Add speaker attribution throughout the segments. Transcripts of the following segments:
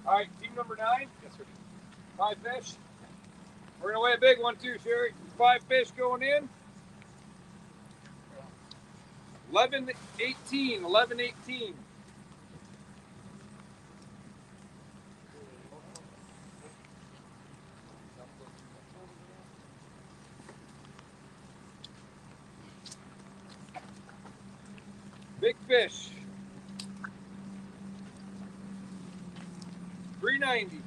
Speaker 1: All right, team number 9. Yes, sir. 5 fish. We're gonna weigh a big one too, Sherry. 5 fish going in. 11-18. 11-18. Big fish. 390.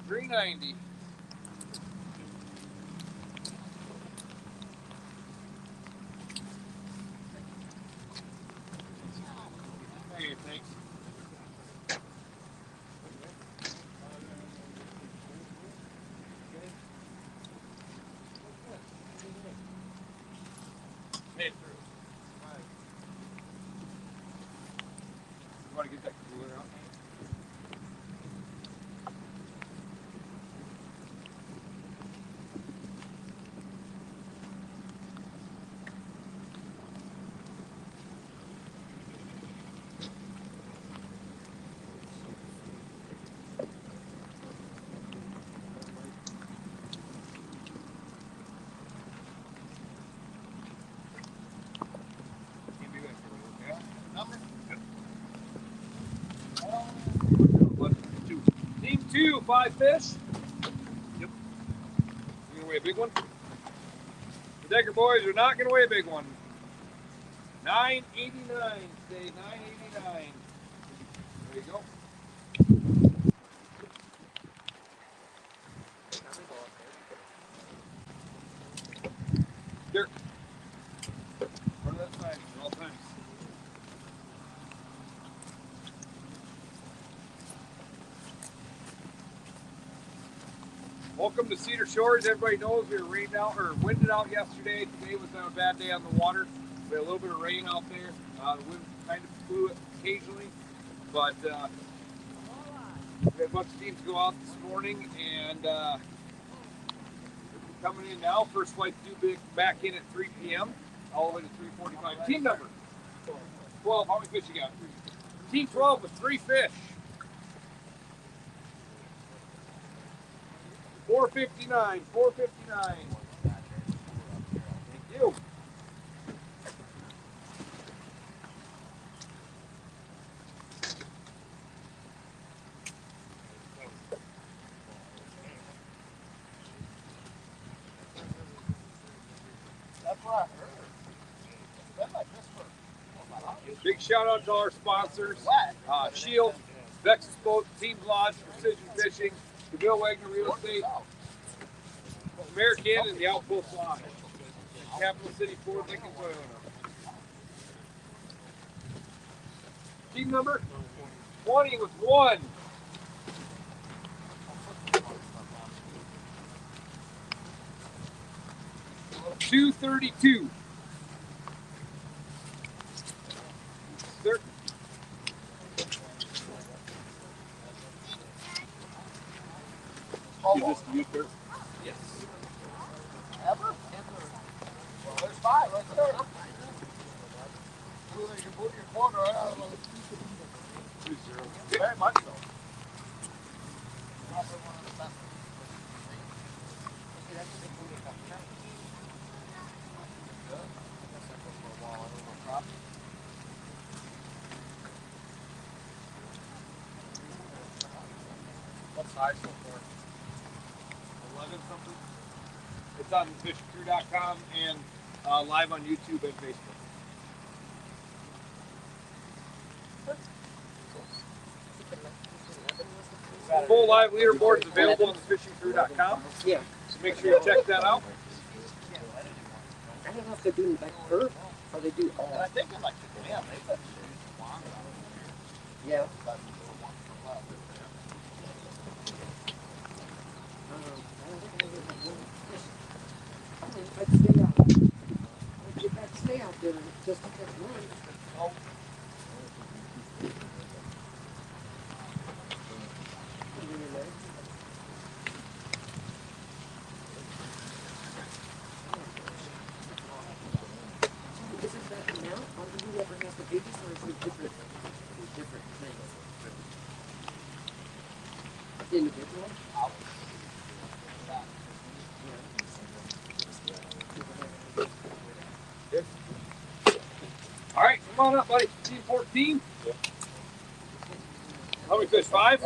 Speaker 1: 390. Hey, thanks. Hey, through. You want to get that cooler out? Team 2, 5 fish. Yep. You're gonna weigh a big one. The Decker boys are not gonna weigh a big one. 989 today. 989. There you go. Here. Run that side at all times. Welcome to Cedar Shores. Everybody knows we were rained out or winded out yesterday. Today was a bad day on the water. We had a little bit of rain out there. The wind kind of blew it occasionally, but we had a bunch of teams go out this morning, and coming in now. First flight due big back in at 3 p.m. all the way to 3:45. Team number 12. How many fish you got? Team 12 with 3 fish. 459. 459. Thank you. Big shout out to our sponsors, Shield, Vexus Boat, Team Lodge, Precision Fishing, the Bill Wagner Real Estate, American, and the Outpost Lodge. Capital City, Ford, Lincoln, Toyota. Team number 20 with 1. $232. Sir. Give this to you, sir. Yes. Ever? Well, there's 5 right there. You can put your corner out. 2-0. Very much so. What size so far? 11 something. It's on fishingcrew.com and live on YouTube and Facebook. Full live leaderboard is available on fishingcrew.com.
Speaker 2: Yeah.
Speaker 1: So make sure you check that out.
Speaker 2: I don't know if they're doing like curve or they do all.
Speaker 3: I think it's like the dam.
Speaker 2: Yeah. I'd stay out there just to get one. Isn't that amount on whoever has the biggest, or is it different things? individual.
Speaker 1: All right, come on up, buddy. Team 14. How many fish? 5?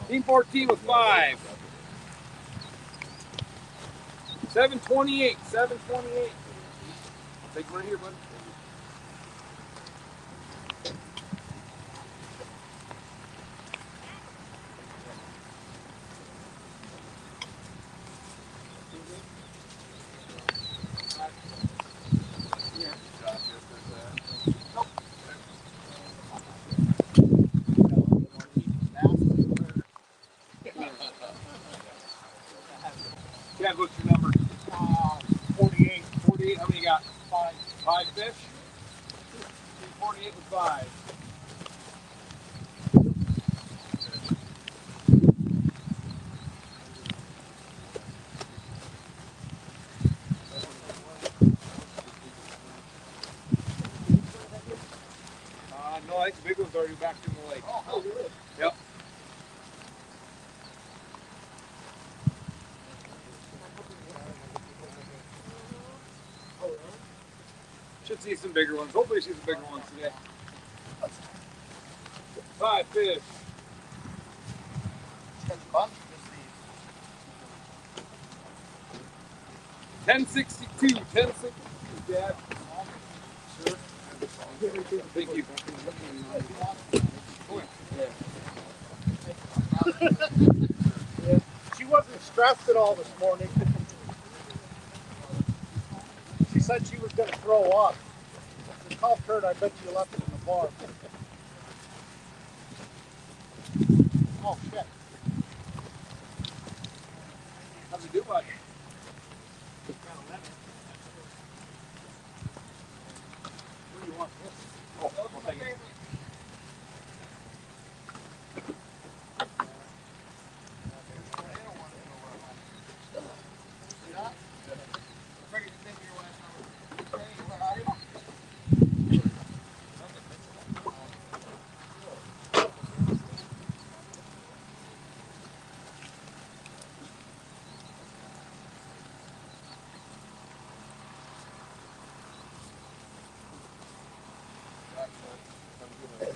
Speaker 1: Team 14 with 5. 728. 728. Take one here, buddy. Yeah, what's your number? 48. 48. How many you got? 5. 5 fish? 48 with 5. No, I think the big one's already back in the lake.
Speaker 2: Oh, really?
Speaker 1: Yep. Should see some bigger ones. Hopefully see some bigger ones today. 5 fish. 1062. 1062, Dad. Sure. Thank you.
Speaker 3: She wasn't stressed at all this morning. She said she was going to throw up. I called Kurt, I bet you left it in the bar. Oh, shit.
Speaker 1: How's it do, bud? What do you want? Oh, I'll take it.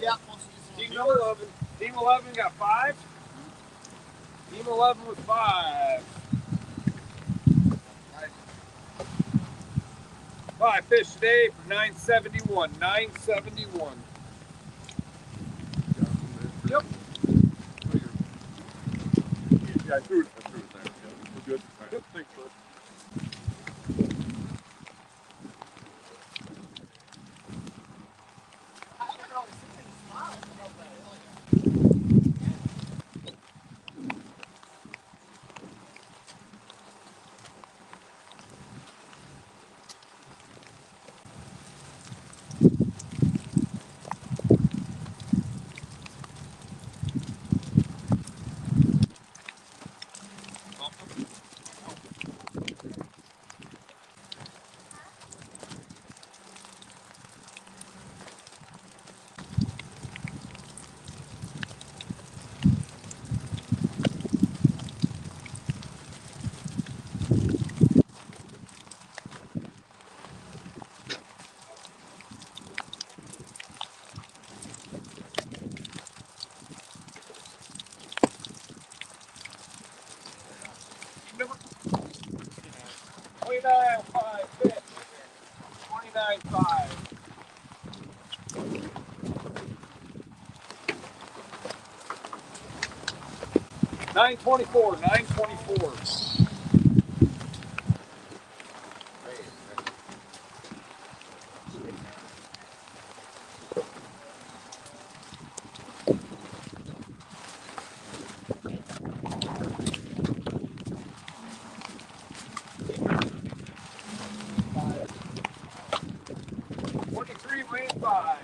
Speaker 3: Yeah.
Speaker 1: Team 11. Team 11 got 5. Team 11 with 5. 5 fish today for 971. 971. Yep.
Speaker 4: Yeah, I threw it there. Yeah, we're good. All right. Thanks, bud.
Speaker 1: Number 29.5 fish. 29.5. $9.24. $9.24. $23.5.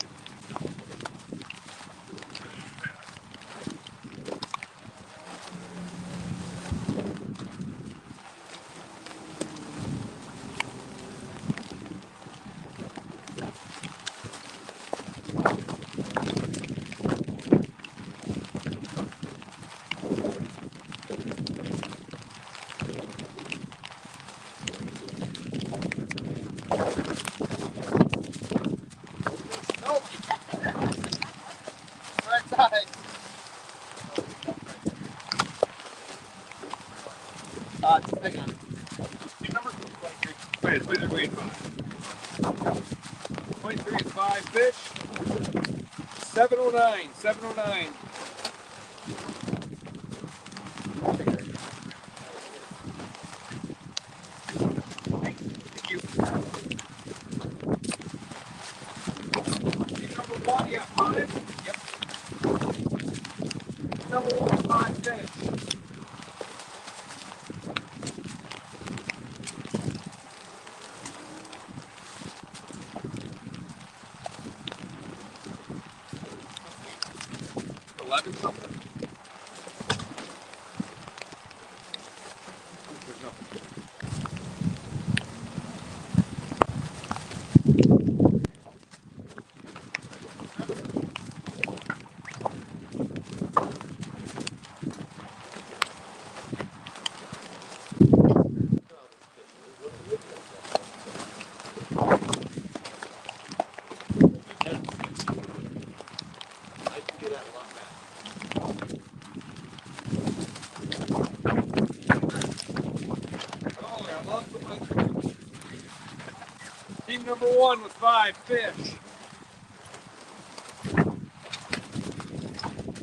Speaker 2: Hang on.
Speaker 1: Team number? Wait, wait, 23 is 5 fish. 709, 709. Thank you. Team number 1, yeah, 5. Yep. Number 1, 5 fish. Something. There's nothing. Oh, I love the Team number 1 with 5 fish.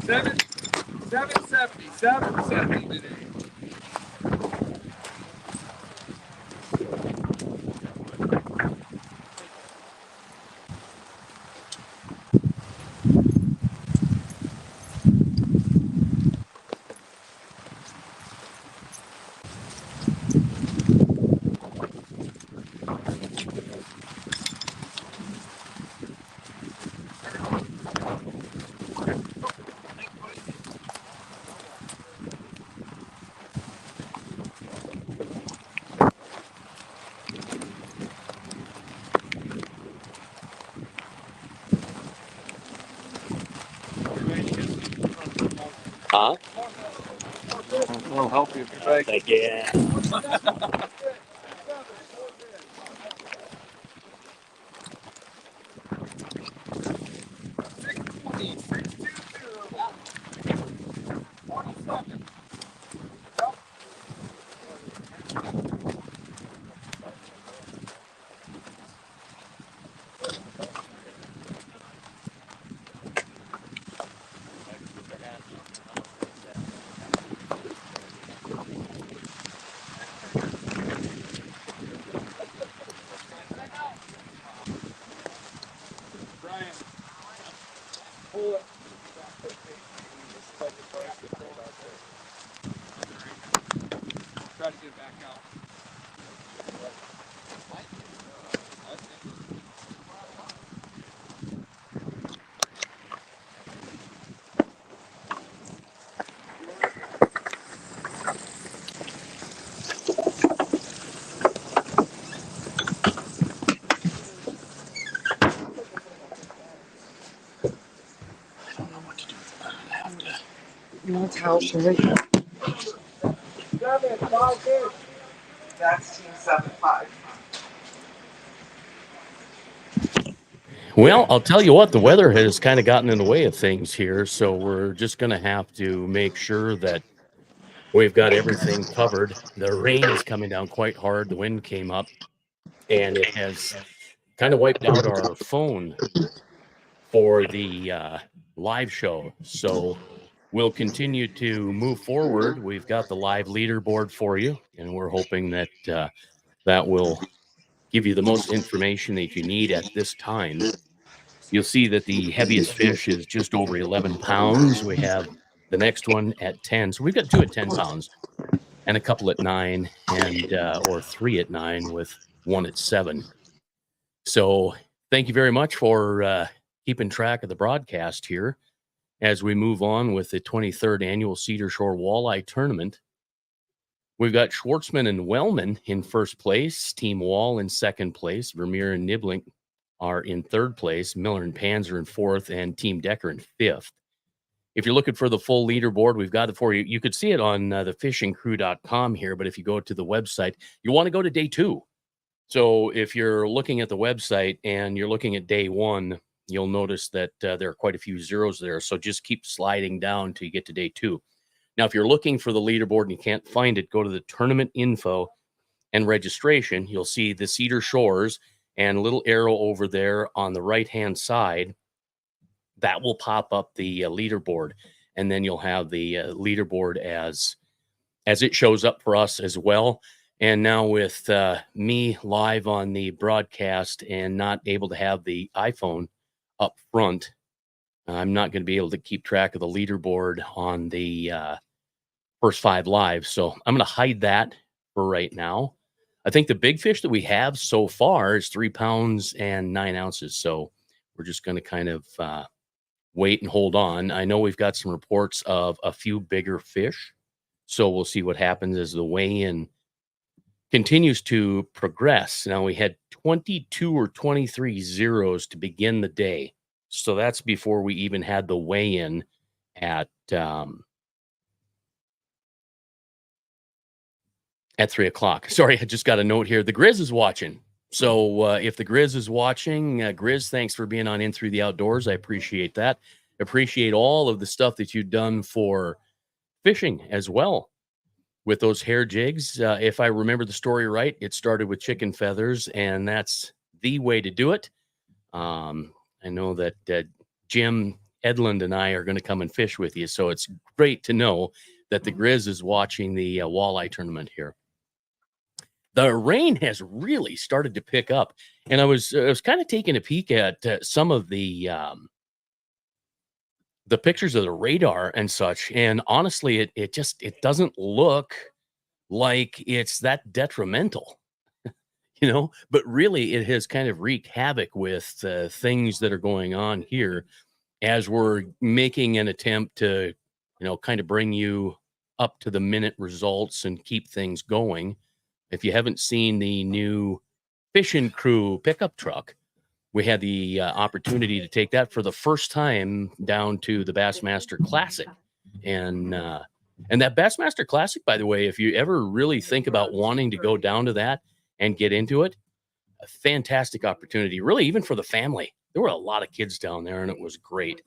Speaker 1: 770 today.
Speaker 2: Huh?
Speaker 1: I'll help you if you'd like.
Speaker 2: Thank you.
Speaker 1: 620, 622, 27. Yep. Brian, pull it. Try to get it back out.
Speaker 2: You want a towel, Sherry?
Speaker 3: 7, 5 fish.
Speaker 5: That's team 7-5.
Speaker 6: Well, I'll tell you what, the weather has kind of gotten in the way of things here, so we're just going to have to make sure that we've got everything covered. The rain is coming down quite hard. The wind came up, and it has kind of wiped out our phone for the live show. So we'll continue to move forward. We've got the live leaderboard for you, and we're hoping that that will give you the most information that you need at this time. You'll see that the heaviest fish is just over 11 pounds. We have the next one at 10. So we've got 2 at 10 pounds and a couple at 9 and or 3 at 9 with 1 at 7. So thank you very much for keeping track of the broadcast here as we move on with the 23rd annual Cedar Shore Walleye Tournament. We've got Schwartzman and Wellman in first place, Team Wall in second place, Vermeer and Niblink are in third place, Miller and Panzer in fourth, and Team Decker in fifth. If you're looking for the full leaderboard, we've got it for you. You could see it on thefishingcrew.com here, but if you go to the website, you want to go to day 2. So if you're looking at the website and you're looking at day 1, you'll notice that there are quite a few zeros there. So just keep sliding down till you get to day 2. Now, if you're looking for the leaderboard and you can't find it, go to the tournament info and registration. You'll see the Cedar Shores and a little arrow over there on the right-hand side. That will pop up the leaderboard, and then you'll have the leaderboard as it shows up for us as well. And now with me live on the broadcast and not able to have the iPhone up front, I'm not going to be able to keep track of the leaderboard on the first 5 live. So I'm going to hide that for right now. I think the big fish that we have so far is 3 pounds and 9 ounces. So we're just going to kind of wait and hold on. I know we've got some reports of a few bigger fish. So we'll see what happens as the weigh-in continues to progress. Now we had 22 or 23 zeros to begin the day. So that's before we even had the weigh-in at 3:00. Sorry, I just got a note here. The Grizz is watching. So if the Grizz is watching, Grizz, thanks for being on In Through the Outdoors. I appreciate that. Appreciate all of the stuff that you've done for fishing as well with those hair jigs. If I remember the story right, it started with chicken feathers, and that's the way to do it. I know that Jim Edlund and I are going to come and fish with you, so it's great to know that the Grizz is watching the walleye tournament here. The rain has really started to pick up, and I was kind of taking a peek at some of the pictures of the radar and such, and honestly, it doesn't look like it's that detrimental, but really it has kind of wreaked havoc with things that are going on here as we're making an attempt to, kind of bring you up to the minute results and keep things going. If you haven't seen the new Fishing Crew pickup truck, we had the opportunity to take that for the first time down to the Bassmaster Classic. And that Bassmaster Classic, by the way, if you ever really think about wanting to go down to that and get into it, a fantastic opportunity, really, even for the family. There were a lot of kids down there, and it was great.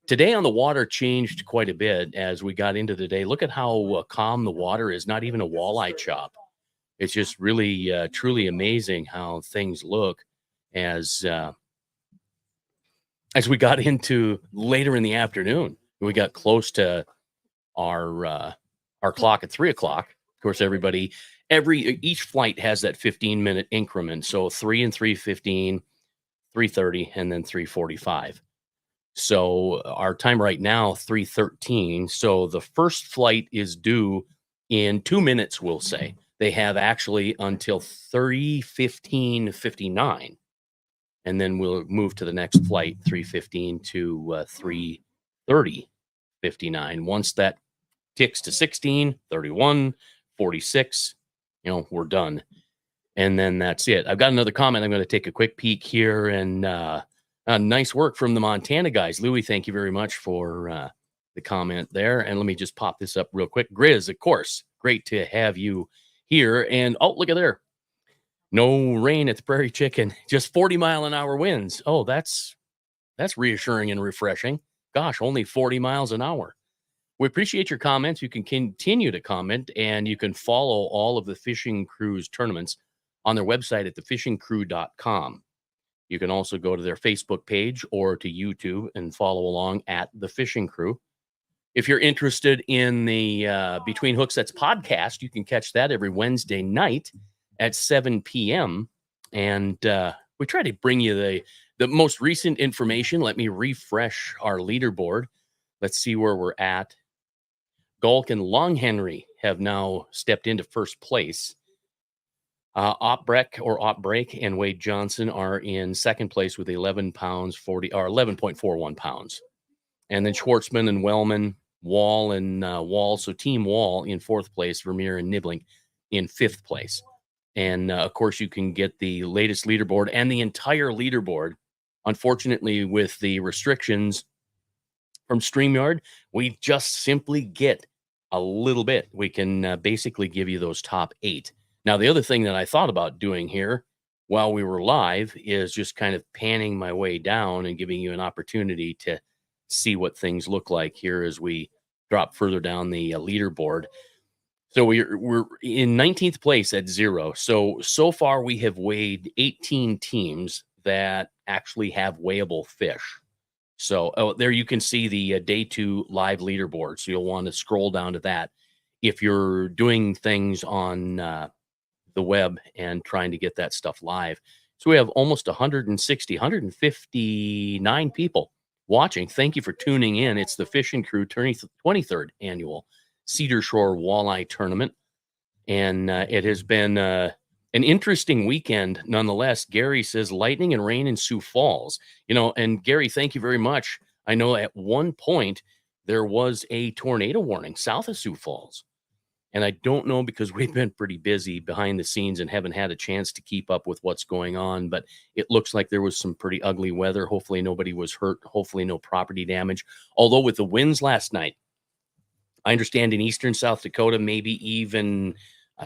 Speaker 6: Today on the water changed quite a bit as we got into the day. Look at how calm the water is, not even a walleye chop. It's just really, truly amazing how things look as we got into later in the afternoon. We got close to our clock at 3:00. Of course, each flight has that 15-minute increment. So 3 and 3:15, 3:30, and then 3:45. So our time right now, 3:13. So the first flight is due in 2 minutes, we'll say. They have actually until 3:15:59. And then we'll move to the next flight, 3:15 to 3:30:59. Once that ticks to 16, 31, 46, we're done. And then that's it. I've got another comment. I'm going to take a quick peek here. And nice work from the Montana guys. Louis, thank you very much for the comment there. And let me just pop this up real quick. Grizz, of course, great to have you here. And oh, look at there. No rain at the Prairie Chicken, just 40-mile-an-hour winds. Oh, that's reassuring and refreshing. Gosh, only 40 miles an hour. We appreciate your comments. You can continue to comment, and you can follow all of the Fishing Crew's tournaments on their website at thefishingcrew.com. You can also go to their Facebook page or to YouTube and follow along at The Fishing Crew. If you're interested in the Between Hooks That's podcast, you can catch that every Wednesday night at 7 p.m. And we try to bring you the most recent information. Let me refresh our leaderboard. Let's see where we're at. Gulk and Long Henry have now stepped into first place. Opbreak and Wade Johnson are in second place with 11.41 pounds. And then Schwartzman and Wellman, Wall and Wall. So Team Wall in fourth place, Vermeer and Nibbling in fifth place. And of course, you can get the latest leaderboard and the entire leaderboard. Unfortunately, with the restrictions from StreamYard, we just simply get a little bit. We can basically give you those top 8. Now, the other thing that I thought about doing here while we were live is just kind of panning my way down and giving you an opportunity to see what things look like here as we drop further down the leaderboard. So we're in 19th place at 0. So far we have weighed 18 teams that actually have weighable fish. So there you can see the day 2 live leaderboard. So you'll want to scroll down to that if you're doing things on the web and trying to get that stuff live. So we have almost 160, 159 people watching. Thank you for tuning in. It's the Fishing Crew 23rd annual Cedar Shore Walleye Tournament. And it has been an interesting weekend nonetheless. Gary says lightning and rain in Sioux Falls. And Gary, thank you very much. I know at one point there was a tornado warning south of Sioux Falls. And I don't know because we've been pretty busy behind the scenes and haven't had a chance to keep up with what's going on. But it looks like there was some pretty ugly weather. Hopefully nobody was hurt. Hopefully no property damage. Although with the winds last night, I understand in eastern South Dakota, maybe even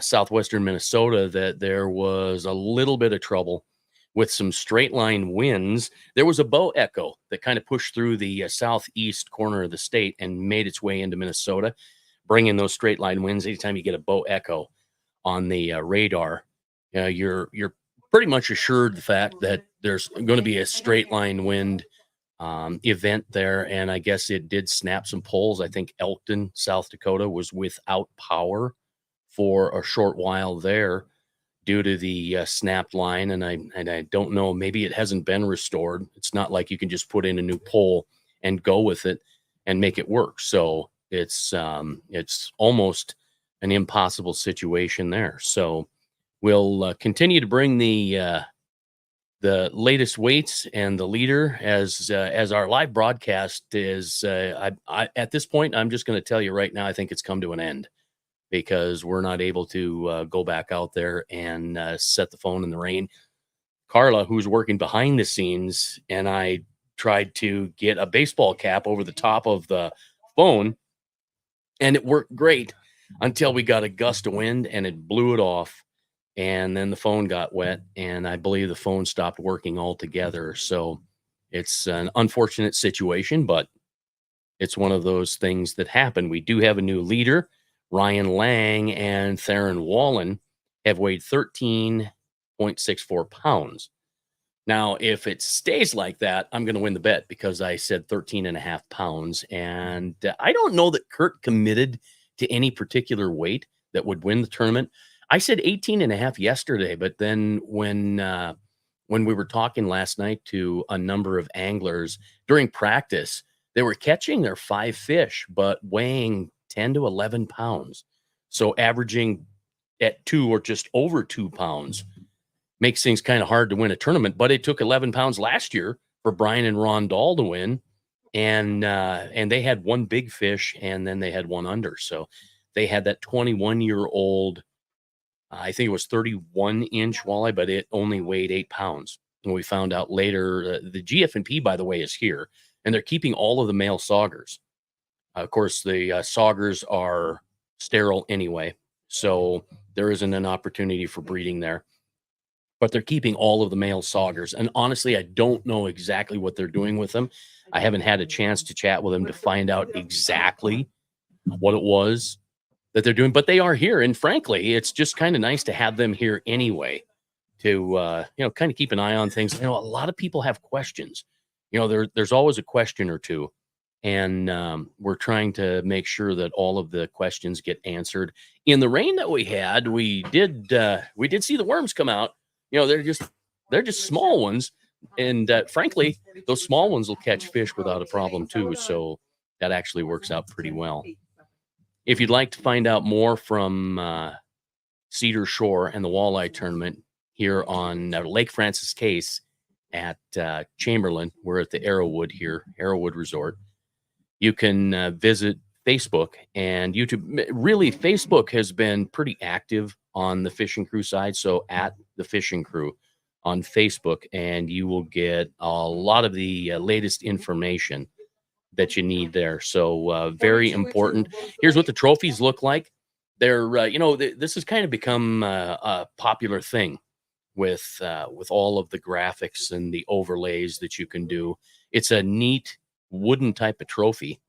Speaker 6: southwestern Minnesota, that there was a little bit of trouble with some straight line winds. There was a bow echo that kind of pushed through the southeast corner of the state and made its way into Minnesota, bringing those straight line winds. Anytime you get a bow echo on the radar, you're pretty much assured the fact that there's going to be a straight line wind event there. And I guess it did snap some poles. I think Elkton, South Dakota was without power for a short while there due to the snapped line. And I don't know, maybe it hasn't been restored. It's not like you can just put in a new pole and go with it and make it work. So it's almost an impossible situation there. So we'll continue to bring the latest weights and the leader as our live broadcast is. I at this point, I'm just going to tell you right now, I think it's come to an end because we're not able to go back out there and set the phone in the rain. Carla, who's working behind the scenes, and I tried to get a baseball cap over the top of the phone, and it worked great until we got a gust of wind and it blew it off. And then the phone got wet, and I believe the phone stopped working altogether. So it's an unfortunate situation, but it's one of those things that happen. We do have a new leader. Ryan Lang and Theron Wallen have weighed 13.64 pounds. Now, if it stays like that, I'm going to win the bet because I said 13.5 pounds. And I don't know that Kurt committed to any particular weight that would win the tournament. I said 18.5 yesterday, but then when we were talking last night to a number of anglers during practice, they were catching their 5 fish, but weighing 10 to 11 pounds. So averaging at 2 or just over 2 pounds makes things kind of hard to win a tournament. But it took 11 pounds last year for Brian and Ron Dahl to win. And they had one big fish and then they had one under. So they had that 21-year-old, I think it was 31-inch walleye, but it only weighed 8 pounds. And we found out later, the GF&P, by the way, is here, and they're keeping all of the male saugers. Of course, the saugers are sterile anyway, so there isn't an opportunity for breeding there. But they're keeping all of the male saugers. And honestly, I don't know exactly what they're doing with them. I haven't had a chance to chat with them to find out exactly what it was that they're doing, but they are here. And frankly, it's just kind of nice to have them here anyway to, kind of keep an eye on things. A lot of people have questions. There's always a question or two. And we're trying to make sure that all of the questions get answered. In the rain that we had, we did see the worms come out. They're just small ones. And frankly, those small ones will catch fish without a problem too. So that actually works out pretty well. If you'd like to find out more from Cedar Shore and the Walleye Tournament here on Lake Francis Case at Chamberlain, we're at the Arrowwood Resort. You can visit Facebook and YouTube. Really, Facebook has been pretty active on the Fishing Crew side. So at the Fishing Crew on Facebook, and you will get a lot of the latest information that you need there. So very important. Here's what the trophies look like. They're, this has kind of become a popular thing with all of the graphics and the overlays that you can do. It's a neat wooden type of trophy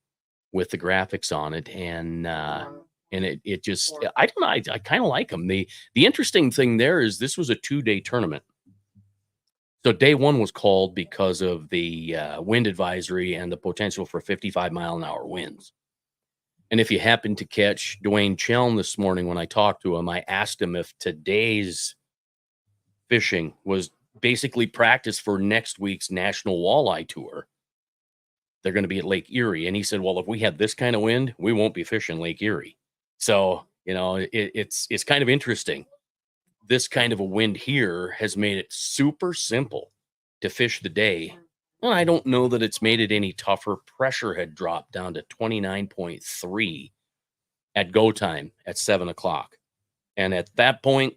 Speaker 6: with the graphics on it, and it just I don't know, I kind of like them. The interesting thing there is this was a 2-day tournament. So day one was called because of the wind advisory and the potential for 55-mile-an-hour winds. And if you happen to catch Dwayne Chelm this morning when I talked to him, I asked him if today's fishing was basically practice for next week's National Walleye Tour. They're going to be at Lake Erie. And he said, well, if we have this kind of wind, we won't be fishing Lake Erie. So, it's kind of interesting. This kind of a wind here has made it super simple to fish the day. Well, I don't know that it's made it any tougher. Pressure had dropped down to 29.3 at go time at 7 o'clock. And at that point,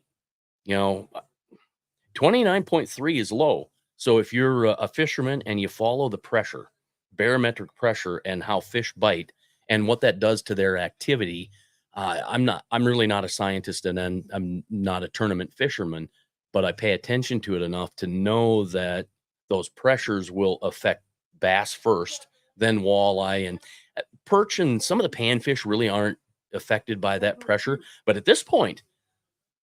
Speaker 6: 29.3 is low. So if you're a fisherman and you follow the pressure, barometric pressure, and how fish bite and what that does to their activity, I'm really not a scientist, and I'm not a tournament fisherman, but I pay attention to it enough to know that those pressures will affect bass first, then walleye, and perch, and some of the panfish really aren't affected by that pressure. But at this point,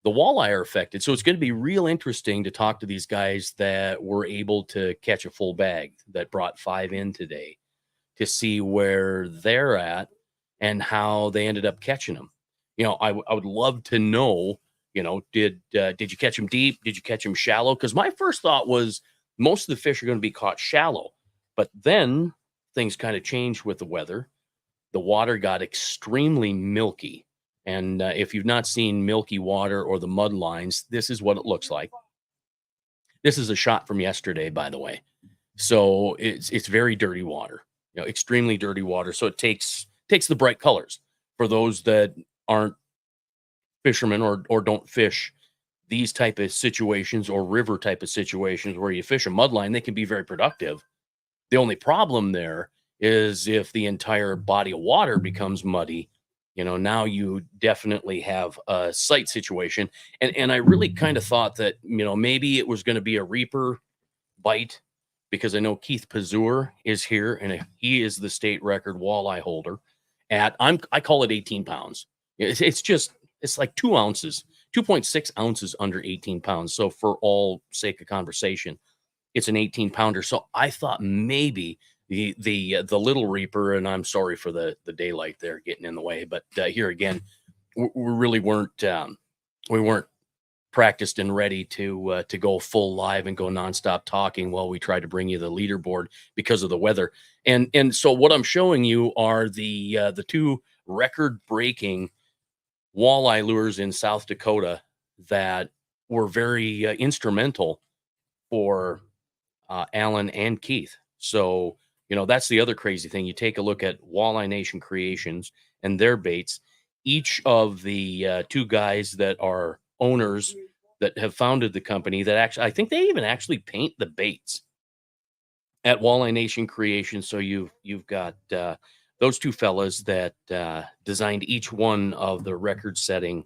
Speaker 6: the walleye are affected. So it's going to be real interesting to talk to these guys that were able to catch a full bag, that brought 5 in today, to see where they're at and how they ended up catching them. I would love to know, did you catch them deep? Did you catch them shallow? Because my first thought was most of the fish are going to be caught shallow. But then things kind of changed with the weather. The water got extremely milky. And if you've not seen milky water or the mud lines, this is what it looks like. This is a shot from yesterday, by the way. So it's very dirty water, extremely dirty water. So it takes the bright colors. For those that aren't fishermen or don't fish these type of situations or river type of situations where you fish a mud line, they can be very productive. The only problem there is if the entire body of water becomes muddy, now you definitely have a sight situation. And I really kind of thought that, maybe it was going to be a reaper bite, because I know Keith Pazur is here and he is the state record walleye holder at, I call it 18 pounds. It's like 2 ounces, 2.6 ounces under 18 pounds. So for all sake of conversation, it's an 18 pounder. So I thought maybe the little reaper, and I'm sorry for the daylight there getting in the way, but here again, we really weren't practiced and ready to go full live and go nonstop talking while we tried to bring you the leaderboard because of the weather. And so what I'm showing you are the 2 record-breaking walleye lures in South Dakota that were very instrumental for Alan and Keith. So, that's the other crazy thing. You take a look at Walleye Nation Creations and their baits. Each of the 2 guys that are owners that have founded the company, that actually, I think they even actually paint the baits at Walleye Nation Creations. So you've got those 2 fellas that designed each one of the record-setting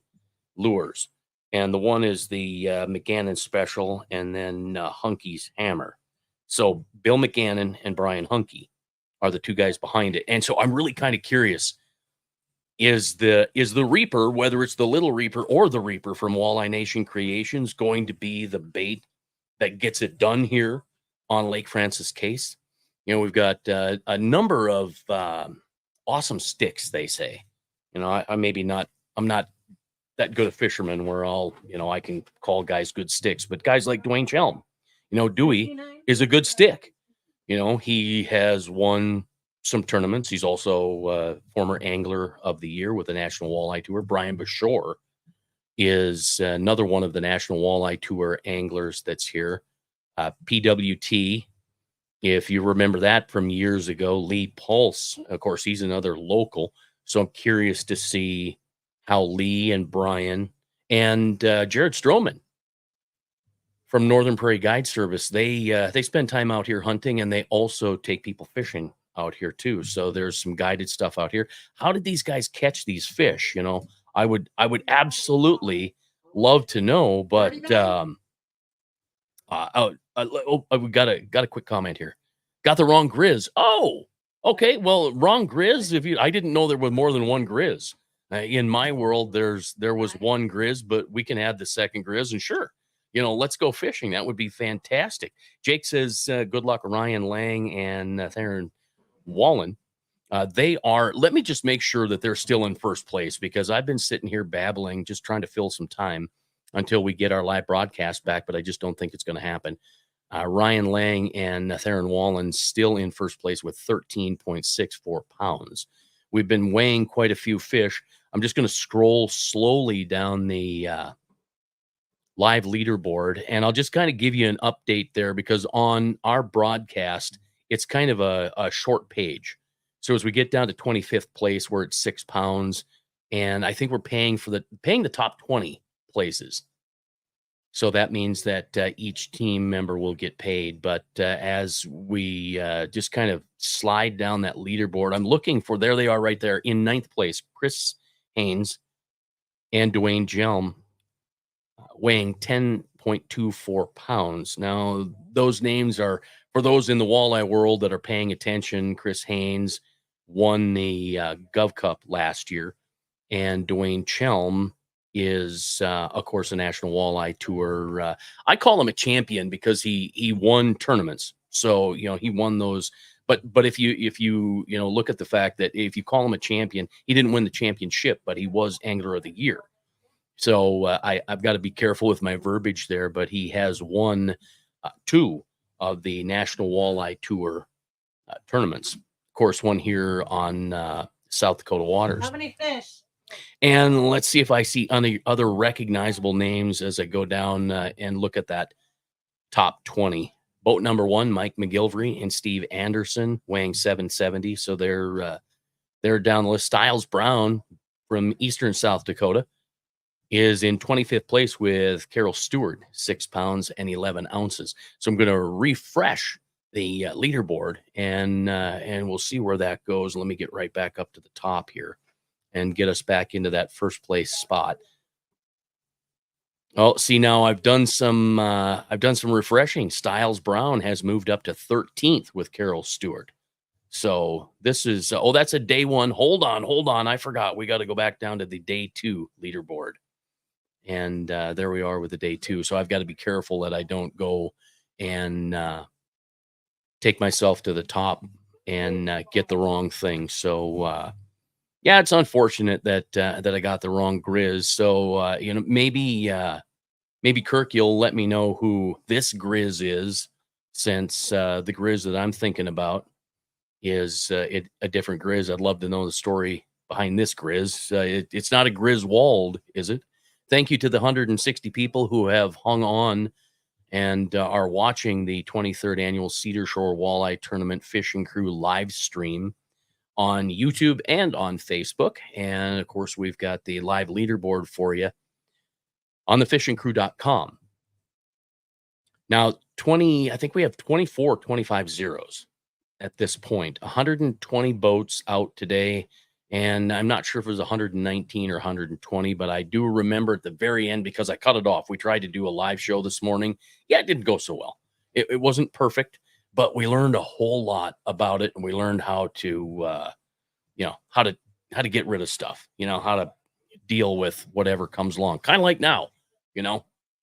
Speaker 6: lures. And the one is the McGannon Special, and then Hunky's Hammer. So Bill McGannon and Brian Hunky are the 2 guys behind it. And so I'm really kind of curious, is the Reaper, whether it's the Little Reaper or the Reaper from Walleye Nation Creations, going to be the bait that gets it done here on Lake Francis Case? We've got a number of awesome sticks, they say. I'm not that good a fisherman where I can call guys good sticks, but guys like Dwayne Chelm, Dewey is a good stick. He has won some tournaments. He's also former angler of the year with the National Walleye Tour. Brian Bashore is another one of the National Walleye Tour anglers that's here. PWT, if you remember that from years ago. Lee Pulse, of course, he's another local. So I'm curious to see how Lee and Brian and Jared Stroman from Northern Prairie Guide Service, they spend time out here hunting, and they also take people fishing out here too. So there's some guided stuff out here. How did these guys catch these fish? I would absolutely love to know, but we got a quick comment here. Got the wrong grizz. Oh, Okay, well, wrong Grizz. I didn't know there was more than one Grizz. In my world, there was one Grizz, but we can add the second Grizz, and sure, let's go fishing. That would be fantastic. Jake says, "Good luck, Ryan Lang and Theron Wallen." They are. Let me just make sure that they're still in first place because I've been sitting here babbling, just trying to fill some time until we get our live broadcast back, but I just don't think it's going to happen. Ryan Lang and Theron Wallen still in first place with 13.64 pounds. We've been weighing quite a few fish. I'm just going to scroll slowly down the live leaderboard, and I'll just kind of give you an update there because on our broadcast, it's kind of a short page. So as we get down to 25th place, we're at 6 pounds, and I think we're paying the top 20 places. So that means that each team member will get paid. But as we just kind of slide down that leaderboard, I'm looking for, there they are right there in 9th place, Chris Haynes and Dwayne Jelm, weighing 10.24 pounds. Now, those names are for those in the walleye world that are paying attention. Chris Haynes won the Gov Cup last year, and Dwayne Chelm is, of course, a National Walleye Tour. I call him a champion because he won tournaments. So he won those. But if you look at the fact that if you call him a champion, he didn't win the championship, but he was Angler of the Year. So I've got to be careful with my verbiage there. But he has won 2 of the National Walleye Tour tournaments. Of course, one here on South Dakota waters.
Speaker 5: How many fish?
Speaker 6: And let's see if I see any other recognizable names as I go down and look at that top 20. Boat number 1, Mike McGilvery and Steve Anderson, weighing 770. So they're down the list. Styles Brown from Eastern South Dakota is in 25th place with Carol Stewart, 6 pounds and 11 ounces. So I'm going to refresh the leaderboard and we'll see where that goes. Let me get right back up to the top here and get us back into that first place spot. Oh, see, now I've done some refreshing. Styles Brown has moved up to 13th with Carol Stewart. So this is that's a day 1. Hold on. I forgot. We got to go back down to the day 2 leaderboard. And there we are with the day 2. So I've got to be careful that I don't go and take myself to the top and get the wrong thing. So yeah, it's unfortunate that I got the wrong Grizz. So maybe Kirk, you'll let me know who this Grizz is, since the Grizz that I'm thinking about is a different Grizz. I'd love to know the story behind this Grizz. It's not a Griswold, is it? Thank you to the 160 people who have hung on and are watching the 23rd annual Cedar Shore Walleye Tournament Fishing Crew live stream on YouTube and on Facebook. And of course, we've got the live leaderboard for you on thefishingcrew.com. Now, I think we have 25 zeros at this point. 120 boats out today. And I'm not sure if it was 119 or 120, but I do remember at the very end, because I cut it off. We tried to do a live show this morning. Yeah, it didn't go so well. It wasn't perfect, but we learned a whole lot about it, and we learned how to, how to get rid of stuff. How to deal with whatever comes along. Kind of like now,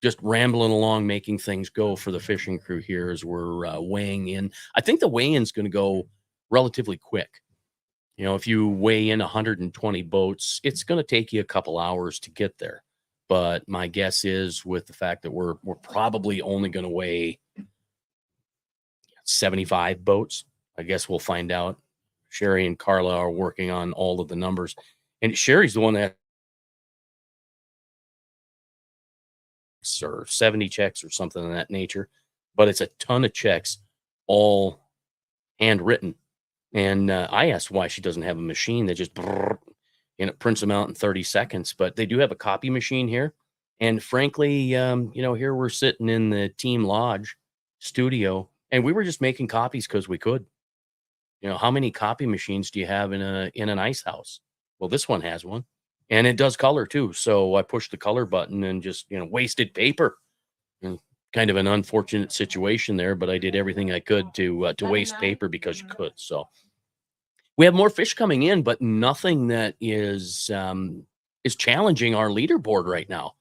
Speaker 6: just rambling along, making things go for the fishing crew here as we're weighing in. I think the weigh-in's going to go relatively quick. If you weigh in 120 boats, it's going to take you a couple hours to get there. But my guess is, with the fact that we're probably only going to weigh 75 boats, I guess we'll find out. Sherry and Carla are working on all of the numbers, and Sherry's the one that or 70 checks or something of that nature, but it's a ton of checks, all handwritten. And I asked why she doesn't have a machine that just it prints them out in 30 seconds. But they do have a copy machine here. And frankly, here we're sitting in the Team Lodge studio, and we were just making copies because we could. How many copy machines do you have in an ice house? Well, this one has one, and it does color too. So I pushed the color button and just wasted paper. And kind of an unfortunate situation there, but I did everything I could to waste paper because you could. So We have more fish coming in, but nothing that is challenging our leaderboard right now.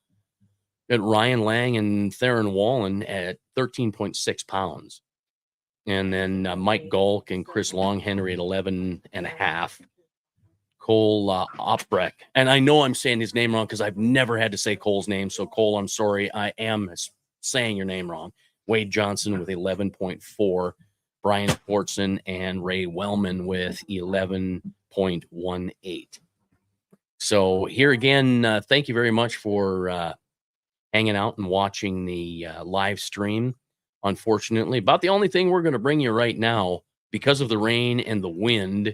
Speaker 6: At Ryan Lang and Theron Wallen at 13.6 pounds. And then Mike Gulk and Chris Longhenry at 11.5. Cole Oprecht. And I know I'm saying his name wrong because I've never had to say Cole's name. So, Cole, I'm sorry. I am saying your name wrong. Wade Johnson with 11.4. Brian Fortson and Ray Wellman with 11.18. So here again, thank you very much for hanging out and watching the live stream. Unfortunately, about the only thing we're going to bring you right now, because of the rain and the wind,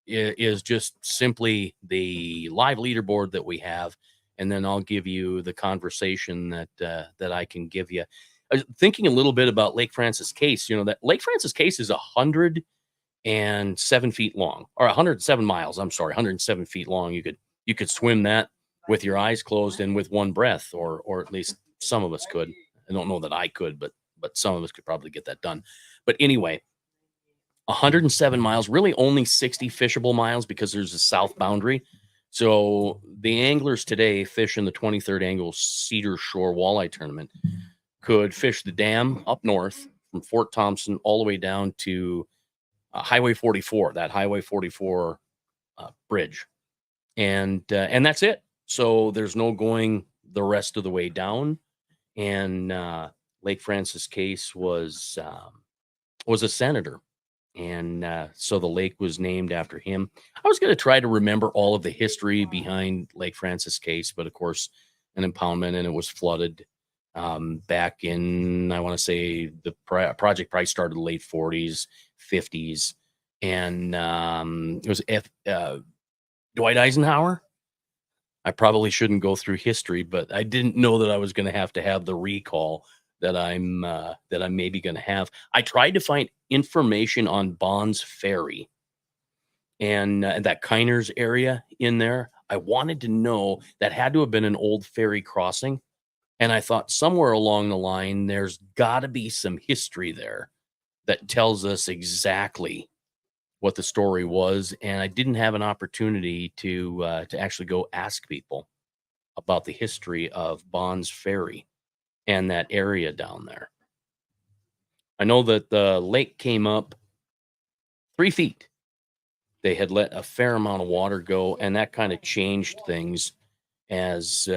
Speaker 6: is just simply the live leaderboard that we have, and then I'll give you the conversation that I can give you. Thinking a little bit about Lake Francis Case, that Lake Francis Case is 107 feet long, or 107 miles. I'm sorry, 107 feet long. You could swim that with your eyes closed and with one breath, or at least some of us could. I don't know that I could, but some of us could probably get that done. But anyway, 107 miles, really only 60 fishable miles because there's a south boundary. So the anglers today fishing the 23rd annual Cedar Shore Walleye Tournament could fish the dam up north from Fort Thompson all the way down to Highway 44, that Highway 44 bridge. And that's it. So there's no going the rest of the way down. And Lake Francis Case was a senator. And so the lake was named after him. I was going to try to remember all of the history behind Lake Francis Case, but of course, an impoundment, and it was flooded back in, I want to say, the project probably started in the late 40s, 50s. And it was Dwight Eisenhower. I probably shouldn't go through history, but I didn't know that I was going to have the recall that I'm maybe going to have. I tried to find information on Bonds Ferry and that Kiners area in there. I wanted to know, that had to have been an old ferry crossing, and I thought somewhere along the line there's got to be some history there that tells us exactly what the story was, and I didn't have an opportunity to actually go ask people about the history of Bonds Ferry and that area down there. I know that the lake came up 3 feet. They had let a fair amount of water go, and that kind of changed things as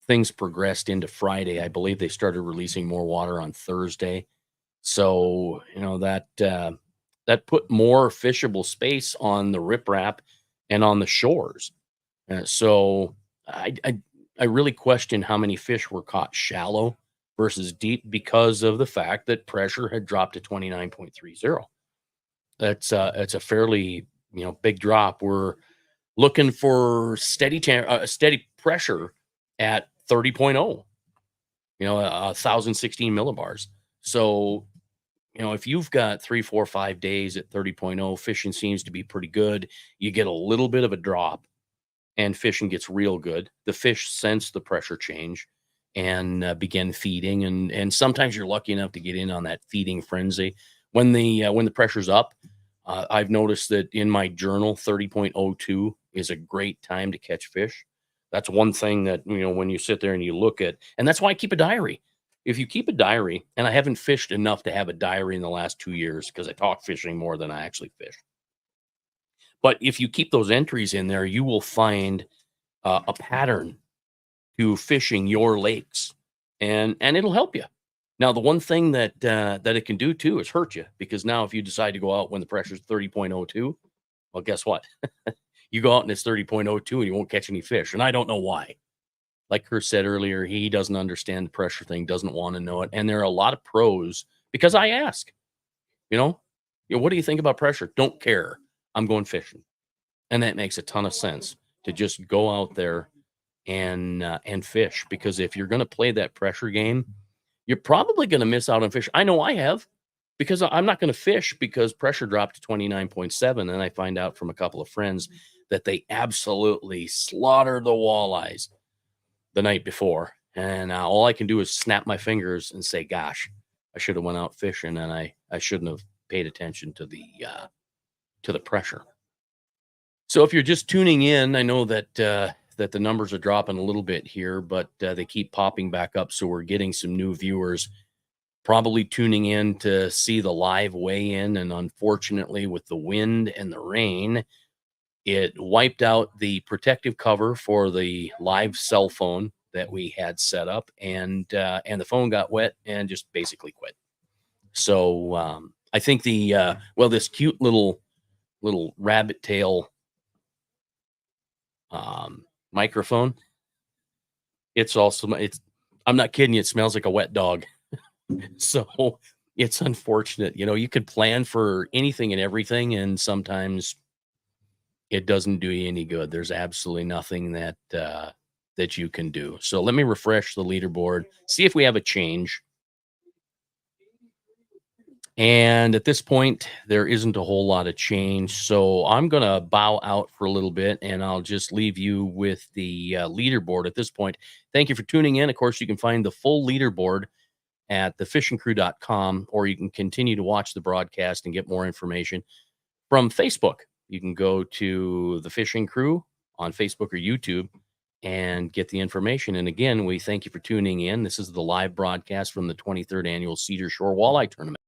Speaker 6: things progressed into Friday. I believe they started releasing more water on Thursday. So, that put more fishable space on the riprap and on the shores. So I really question how many fish were caught shallow versus deep because of the fact that pressure had dropped to 29.30. It's a fairly big drop. We're looking for steady pressure at 30.0. 1,016 millibars. So if you've got 3, 4, 5 days at 30.0, fishing seems to be pretty good. You get a little bit of a drop and fishing gets real good. The fish sense the pressure change and begin feeding. And sometimes you're lucky enough to get in on that feeding frenzy. When the pressure's up, I've noticed that in my journal, 30.02 is a great time to catch fish. That's one thing that, when you sit there and you look at, and that's why I keep a diary. If you keep a diary, and I haven't fished enough to have a diary in the last 2 years because I talk fishing more than I actually fish. But if you keep those entries in there, you will find a pattern to fishing your lakes, and it'll help you. Now, the one thing that it can do too is hurt you, because now if you decide to go out when the pressure's 30.02, well, guess what? You go out and it's 30.02 and you won't catch any fish, and I don't know why. Like Chris said earlier, he doesn't understand the pressure thing, doesn't want to know it. And there are a lot of pros, because I ask, what do you think about pressure? Don't care. I'm going fishing. And that makes a ton of sense, to just go out there and fish, because if you're going to play that pressure game, you're probably going to miss out on fish. I know I have, because I'm not going to fish because pressure dropped to 29.7. And I find out from a couple of friends that they absolutely slaughtered the walleyes the night before, and all I can do is snap my fingers and say, gosh, I should have went out fishing, and I shouldn't have paid attention to the to the pressure. So if you're just tuning in, I know that that the numbers are dropping a little bit here, but they keep popping back up. So we're getting some new viewers probably tuning in to see the live weigh-in. And unfortunately, with the wind and the rain, it wiped out the protective cover for the live cell phone that we had set up, and the phone got wet and just basically quit. So I think the this cute little rabbit tail microphone. It's also it's. I'm not kidding you. It smells like a wet dog. So it's unfortunate. You know, you could plan for anything and everything, and sometimes it doesn't do you any good. There's absolutely nothing that that you can do. So let me refresh the leaderboard, see if we have a change. And at this point, there isn't a whole lot of change. So I'm going to bow out for a little bit and I'll just leave you with the leaderboard at this point. Thank you for tuning in. Of course, you can find the full leaderboard at thefishingcrew.com, or you can continue to watch the broadcast and get more information from Facebook. You can go to the Fishing Crew on Facebook or YouTube and get the information. And again, we thank you for tuning in. This is the live broadcast from the 23rd annual Cedar Shore Walleye Tournament.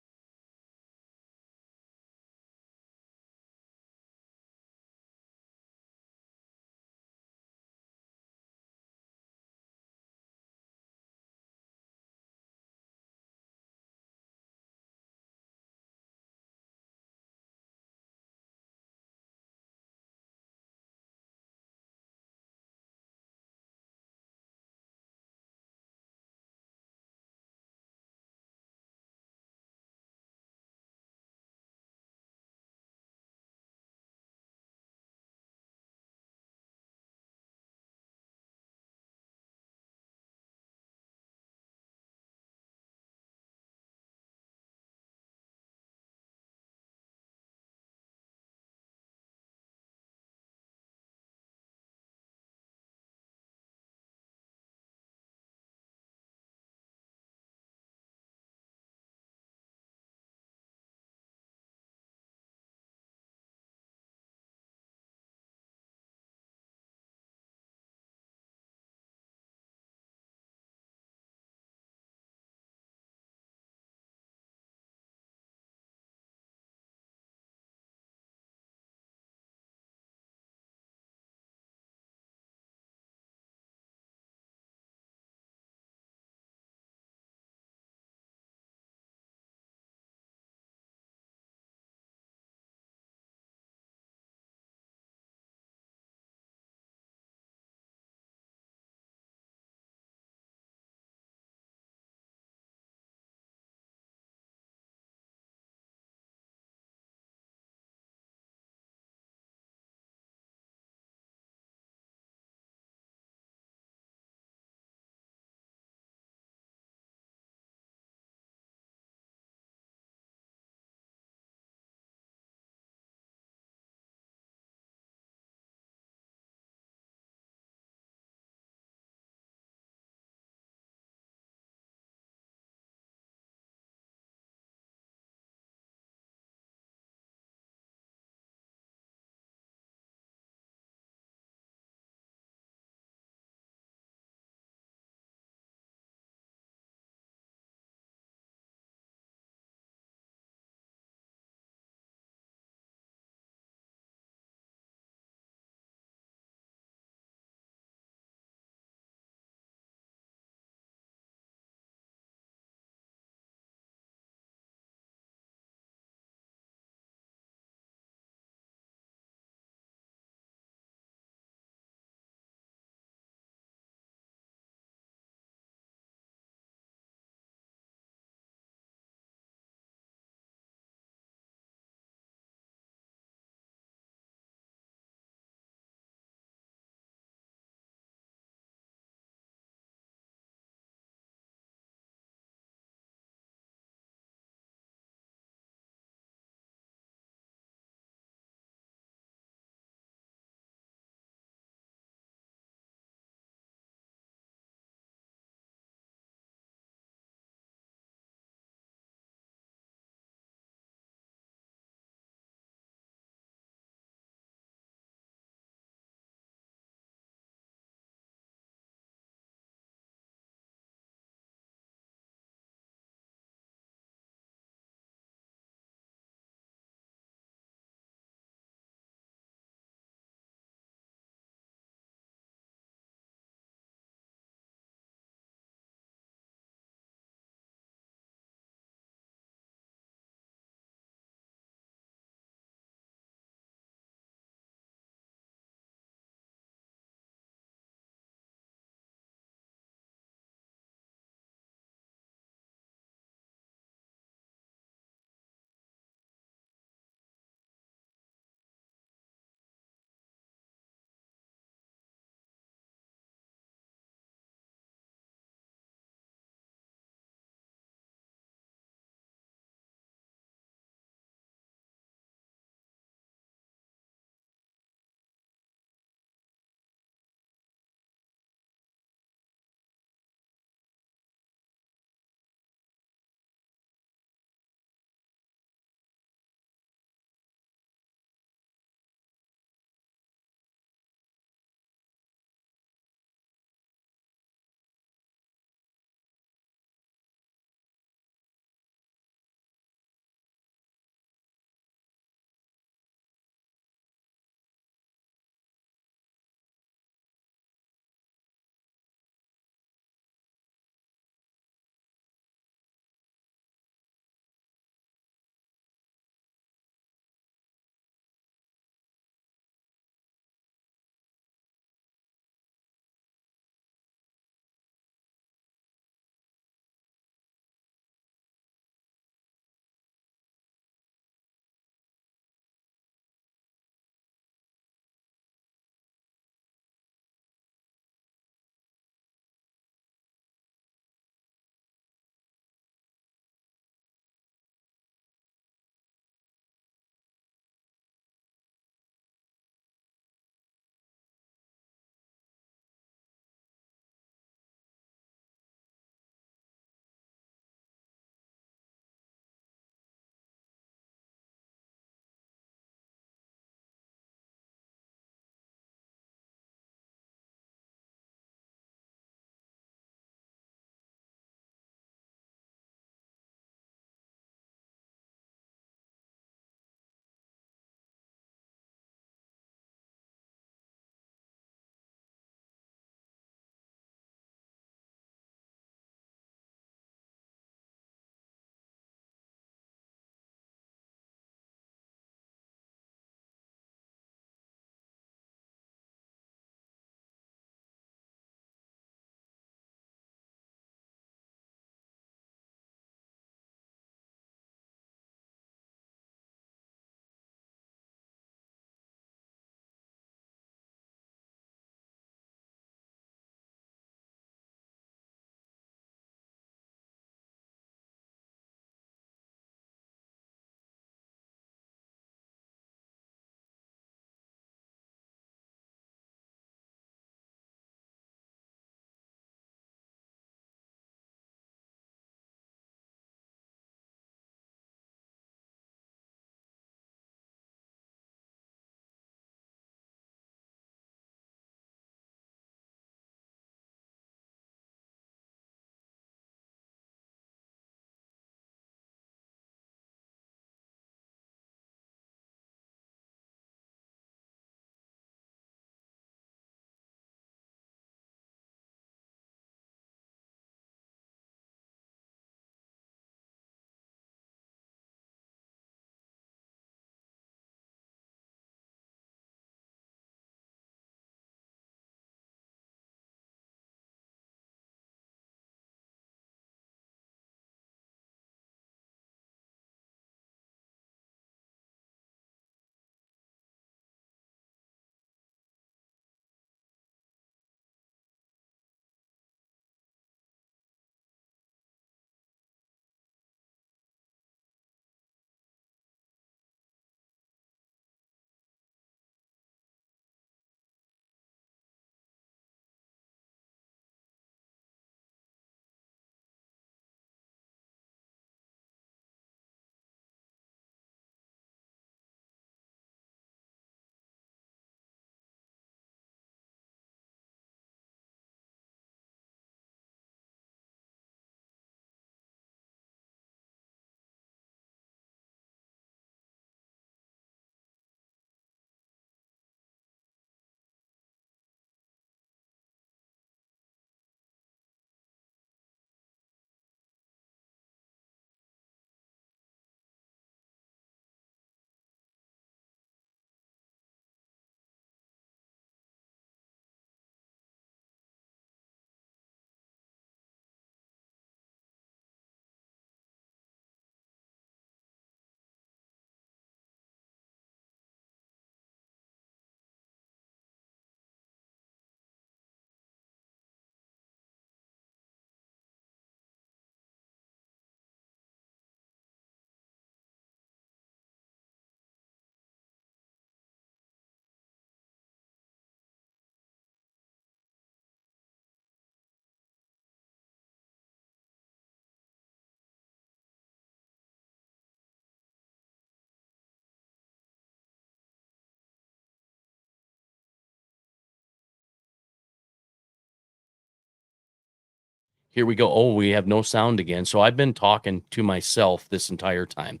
Speaker 6: Here we go. Oh, we have no sound again. So I've been talking to myself this entire time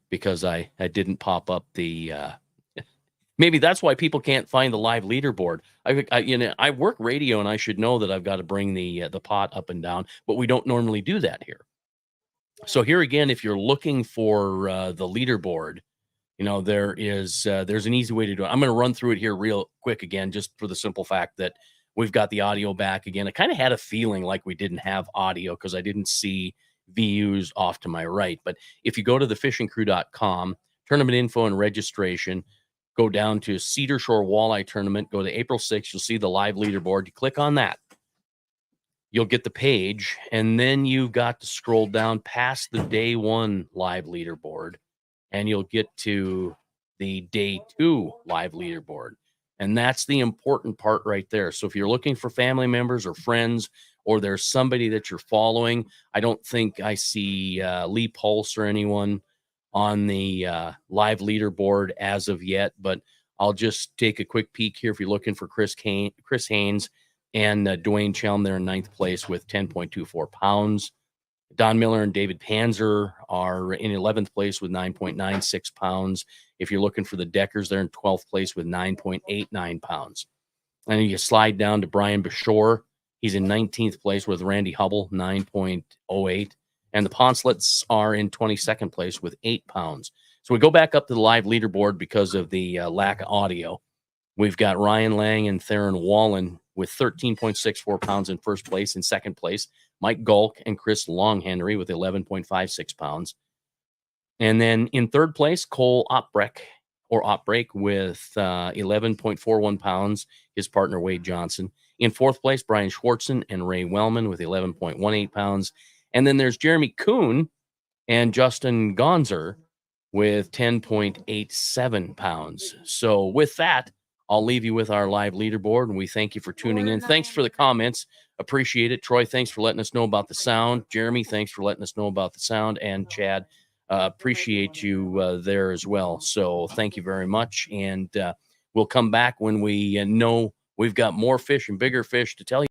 Speaker 6: because I didn't pop up the maybe that's why people can't find the live leaderboard. I work radio and I should know that I've got to bring the pot up and down, but we don't normally do that here. So here again, if you're looking for the leaderboard, there's an easy way to do it. I'm going to run through it here real quick again, just for the simple fact that we've got the audio back again. I kind of had a feeling like we didn't have audio because I didn't see VUs off to my right. But if you go to thefishingcrew.com, tournament info and registration, go down to Cedar Shore Walleye Tournament, go to April 6th, you'll see the live leaderboard. You click on that, you'll get the page, and then you've got to scroll down past the day one live leaderboard, and you'll get to the day two live leaderboard. And that's the important part right there. So if you're looking for family members or friends, or there's somebody that you're following, I don't think I see Lee Pulse or anyone on the live leaderboard as of yet, but I'll just take a quick peek here. If you're looking for Chris Haynes and Dwayne Chelm, they're in ninth place with 10.24 pounds. Don Miller and David Panzer are in 11th place with 9.96 pounds. If you're looking for the Deckers, they're in 12th place with 9.89 pounds. And you slide down to Brian Bashore. He's in 19th place with Randy Hubble, 9.08. And the Ponslets are in 22nd place with 8 pounds. So we go back up to the live leaderboard because of the lack of audio. We've got Ryan Lang and Theron Wallen with 13.64 pounds in first place. In second place, Mike Gulk and Chris Longhenry with 11.56 pounds. And then in third place, Cole Opbreck with 11.41 pounds, his partner Wade Johnson. In fourth place, Brian Schwartzen and Ray Wellman with 11.18 pounds. And then there's Jeremy Kuhn and Justin Gonzer with 10.87 pounds. So with that, I'll leave you with our live leaderboard, and we thank you for tuning in. Thanks for the comments. Appreciate it. Troy, thanks for letting us know about the sound. Jeremy, thanks for letting us know about the sound. And Chad, appreciate you there as well. So thank you very much. And we'll come back when we know we've got more fish and bigger fish to tell you.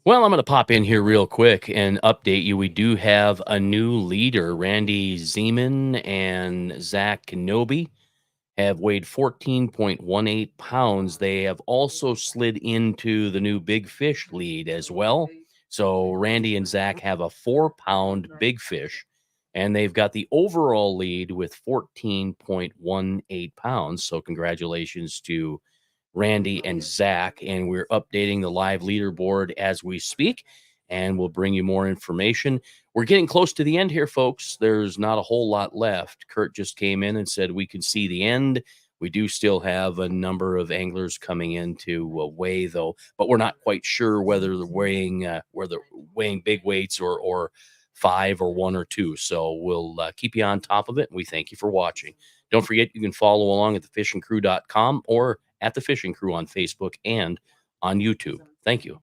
Speaker 6: Well, I'm going to pop in here real quick and update you. We do have a new leader, Randy Zeman and Zach Kenobi have weighed 14.18 pounds. They have also slid into the new big fish lead as well. So Randy and Zach have a 4 pound big fish, and they've got the overall lead with 14.18 pounds. So congratulations to Randy and Zach, and we're updating the live leaderboard as we speak, and we'll bring you more information. We're getting close to the end here, folks. There's not a whole lot left. Kurt just came in and said we can see the end. We do still have a number of anglers coming in to weigh, though, but we're not quite sure whether they're weighing big weights or five or one or two. So we'll keep you on top of it. We thank you for watching. Don't forget, you can follow along at thefishingcrew.com or at the Fishing Crew on Facebook and on YouTube. Thank you.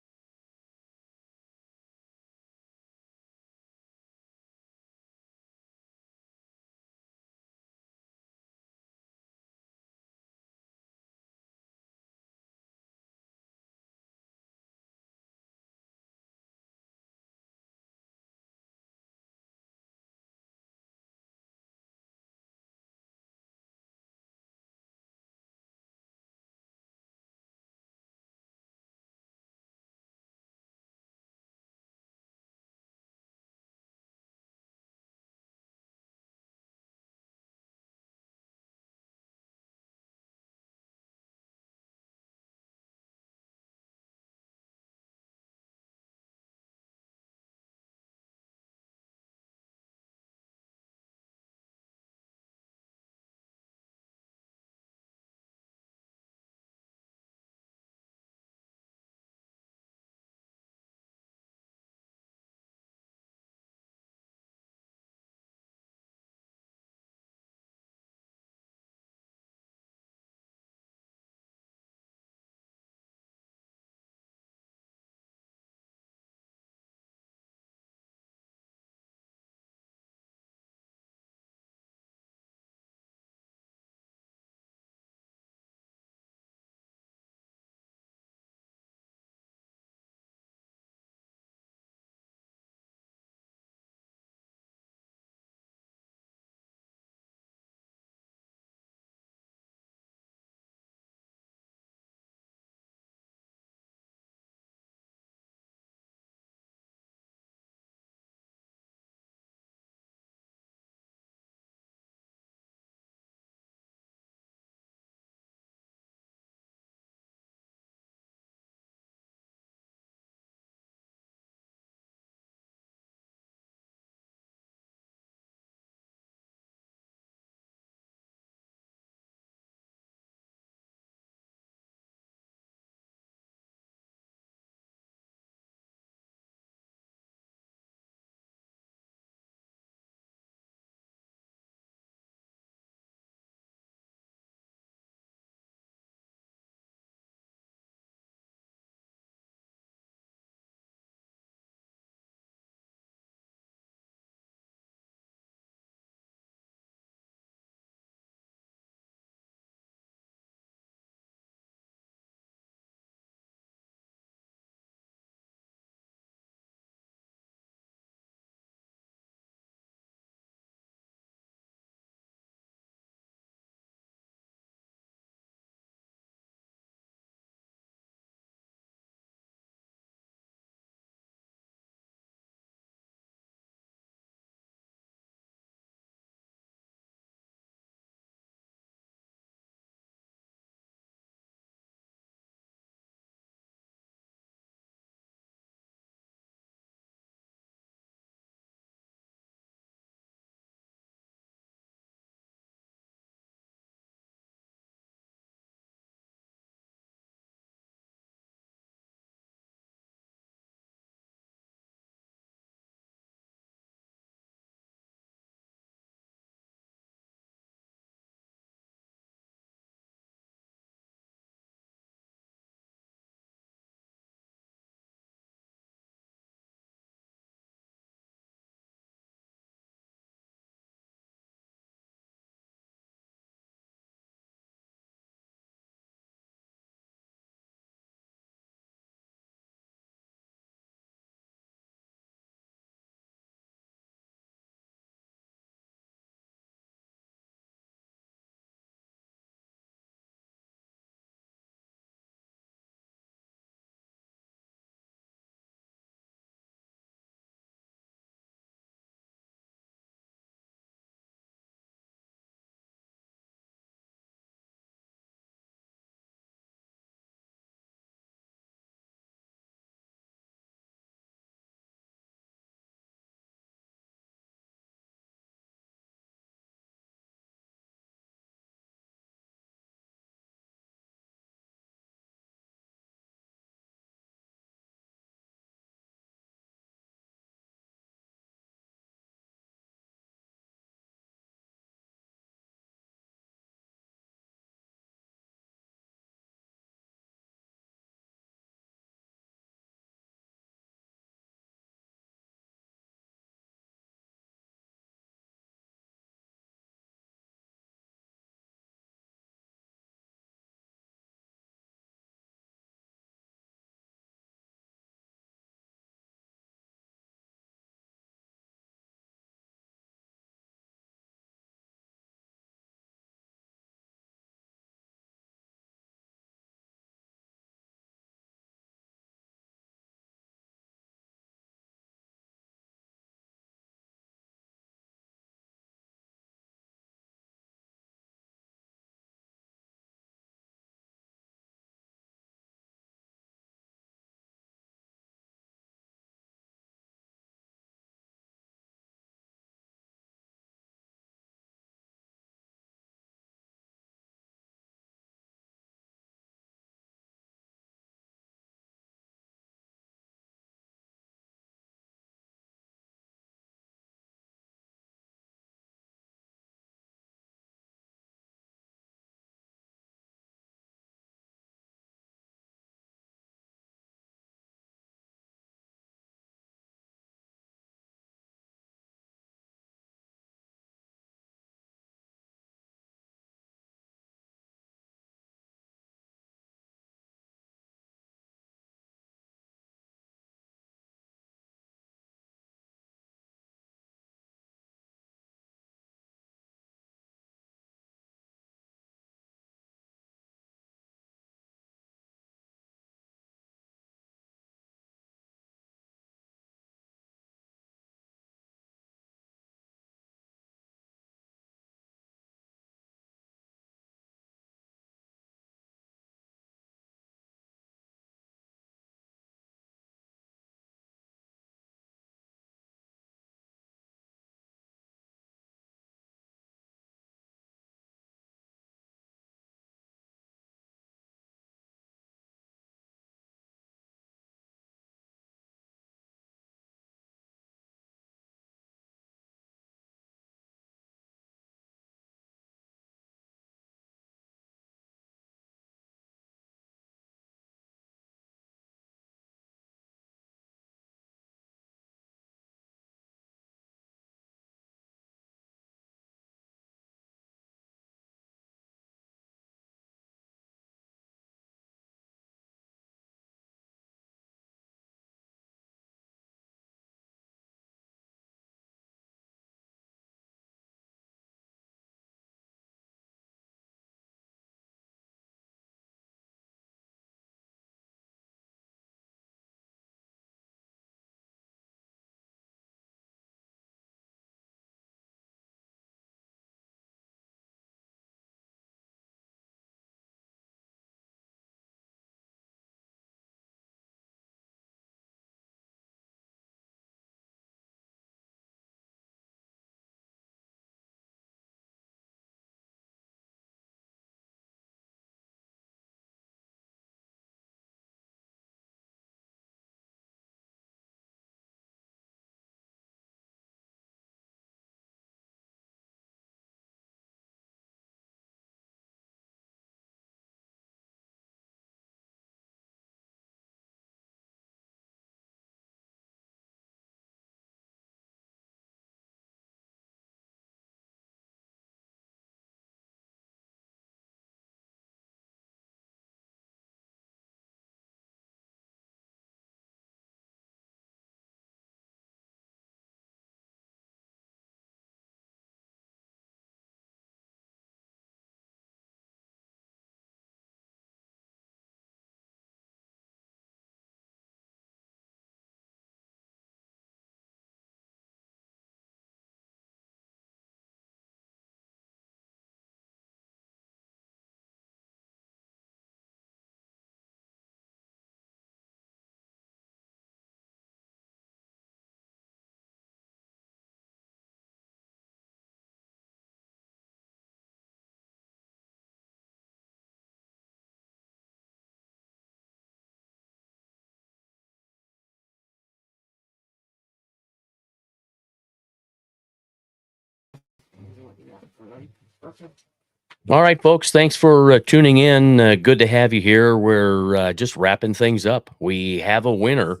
Speaker 6: All right, folks. Thanks for tuning in. Good to have you here. We're just wrapping things up. We have a winner,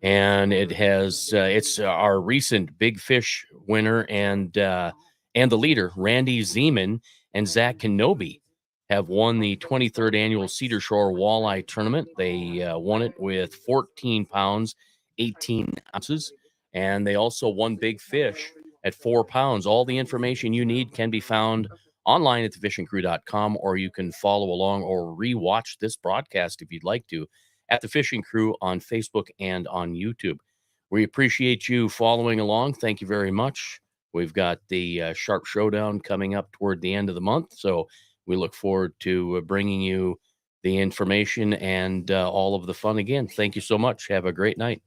Speaker 6: and it's our recent Big Fish winner, and the leader, Randy Zeman and Zach Kenobi, have won the 23rd annual Cedar Shore Walleye Tournament. They won it with 14 pounds, 18 ounces, and they also won Big Fish at 4 pounds. All the information you need can be found online at thefishingcrew.com, or you can follow along or rewatch this broadcast if you'd like to at the Fishing Crew on Facebook and on YouTube. We appreciate you following along. Thank you very much. We've got the Sharp Showdown coming up toward the end of the month, so we look forward to bringing you the information and all of the fun again. Thank you so much. Have a great night.